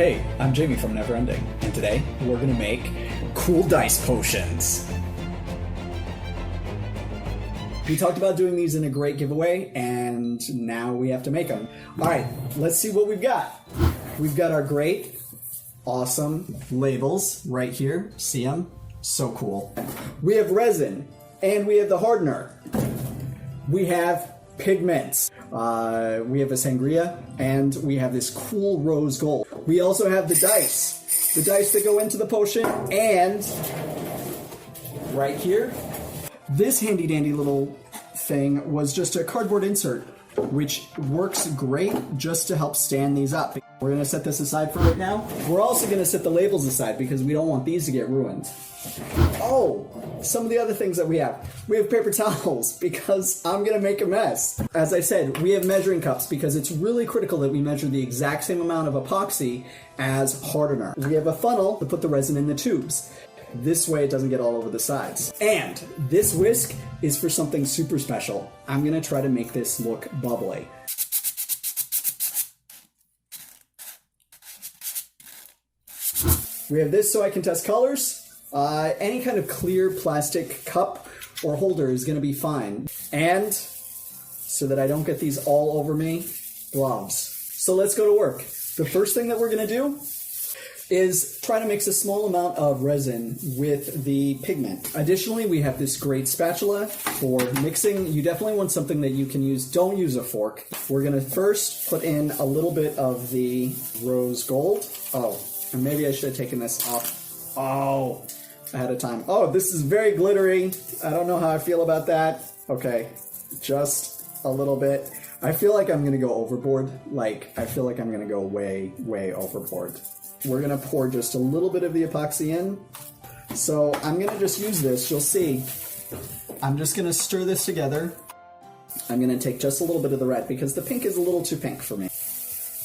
Hey, I'm Jamie from Neverending, and today we're gonna make cool dice potions. We talked about doing these in a great giveaway, and now we have to make them. Alright, let's see what we've got. We've got our great, awesome labels right here. See them? So cool. We have resin, and we have the hardener. We have pigments. We have a sangria, and we have this cool rose gold. We also have the dice that go into the potion, and right here, this handy dandy little thing was just a cardboard insert, which works great just to help stand these up. We're going to set this aside for right now. We're also going to set the labels aside because we don't want these to get ruined. Oh, some of the other things that we have. We have paper towels because I'm going to make a mess. As I said, we have measuring cups because it's really critical that we measure the exact same amount of epoxy as hardener. We have a funnel to put the resin in the tubes. This way it doesn't get all over the sides. And this whisk is for something super special. I'm going to try to make this look bubbly. We have this so I can test colors. Any kind of clear plastic cup or holder is going to be fine. And so that I don't get these all over me, gloves. So let's go to work. The first thing that we're going to do is try to mix a small amount of resin with the pigment. Additionally, we have this great spatula for mixing. You definitely want something that you can use. Don't use a fork. We're going to first put in a little bit of the rose gold. Oh, and maybe I should have taken this off. Oh, ahead of time. Oh, this is very glittery. I don't know how I feel about that. Okay, just a little bit. I feel like I'm going to go overboard. I feel like I'm going to go way, way overboard. We're going to pour just a little bit of the epoxy in. So I'm going to just use this. You'll see. I'm just going to stir this together. I'm going to take just a little bit of the red because the pink is a little too pink for me.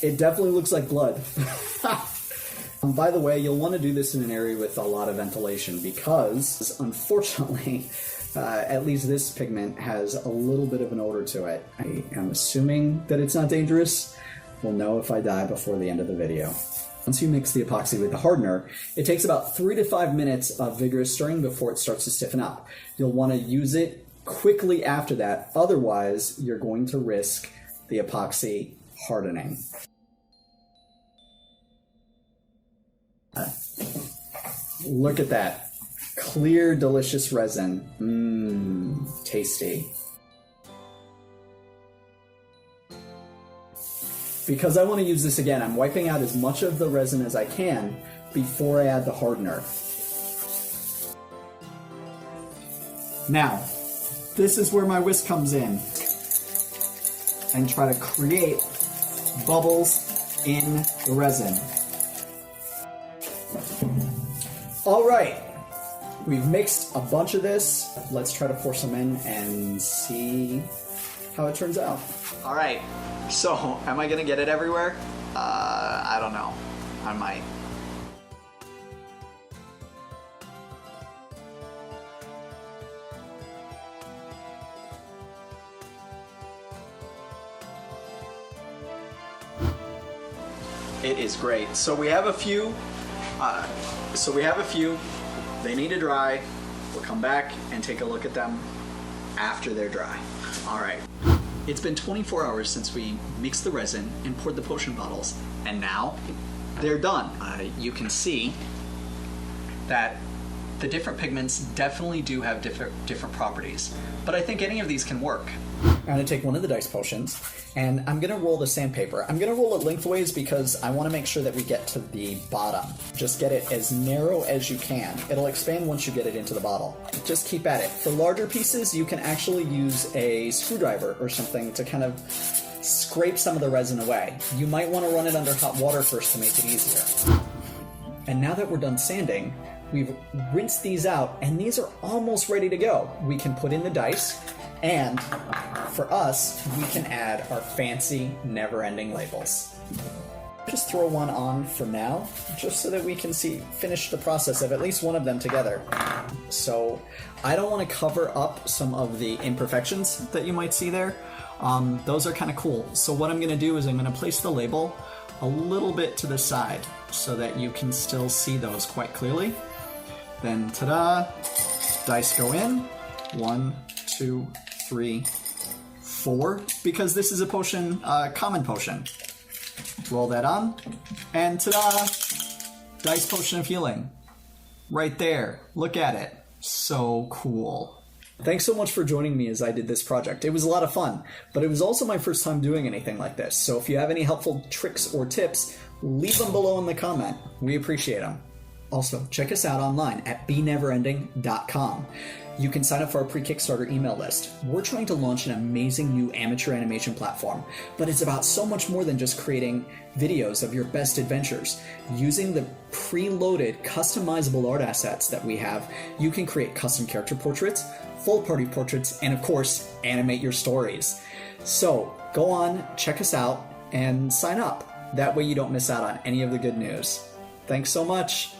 It definitely looks like blood. By the way, you'll want to do this in an area with a lot of ventilation because, unfortunately, at least this pigment has a little bit of an odor to it. I am assuming that it's not dangerous. We'll know if I die before the end of the video. Once you mix the epoxy with the hardener, it takes about 3 to 5 minutes of vigorous stirring before it starts to stiffen up. You'll want to use it quickly after that, otherwise you're going to risk the epoxy hardening. Look at that. Clear, delicious resin. Mmm, tasty. Because I want to use this again, I'm wiping out as much of the resin as I can before I add the hardener. Now, this is where my whisk comes in. And try to create bubbles in the resin. Alright, we've mixed a bunch of this. Let's try to pour some in and see how it turns out. Alright, so am I gonna get it everywhere? I don't know. I might. It is great. So we have a few. They need to dry. We'll come back and take a look at them after they're dry. All right. It's been 24 hours since we mixed the resin and poured the potion bottles, and now they're done. You can see that the different pigments definitely do have different properties, but I think any of these can work. I'm going to take one of the dice potions, and I'm going to roll the sandpaper. I'm going to roll it lengthways because I want to make sure that we get to the bottom. Just get it as narrow as you can. It'll expand once you get it into the bottle. Just keep at it. For larger pieces, you can actually use a screwdriver or something to kind of scrape some of the resin away. You might want to run it under hot water first to make it easier. And now that we're done sanding, we've rinsed these out, and these are almost ready to go. We can put in the dice, and for us, we can add our fancy never-ending labels. Just throw one on for now, just so that we can finish the process of at least one of them together. So I don't want to cover up some of the imperfections that you might see there. Those are kind of cool. So what I'm going to do is I'm going to place the label a little bit to the side so that you can still see those quite clearly. Then, ta-da, dice go in. 1, 2, 3, 4, because this is a potion, common potion. Roll that on, and ta-da, dice potion of healing. Right there, look at it. So cool. Thanks so much for joining me as I did this project. It was a lot of fun, but it was also my first time doing anything like this, so if you have any helpful tricks or tips, leave them below in the comment. We appreciate them. Also, check us out online at beneverending.com. You can sign up for our pre-Kickstarter email list. We're trying to launch an amazing new amateur animation platform, but it's about so much more than just creating videos of your best adventures. Using the preloaded customizable art assets that we have, you can create custom character portraits, full party portraits, and of course, animate your stories. So go on, check us out, and sign up. That way you don't miss out on any of the good news. Thanks so much.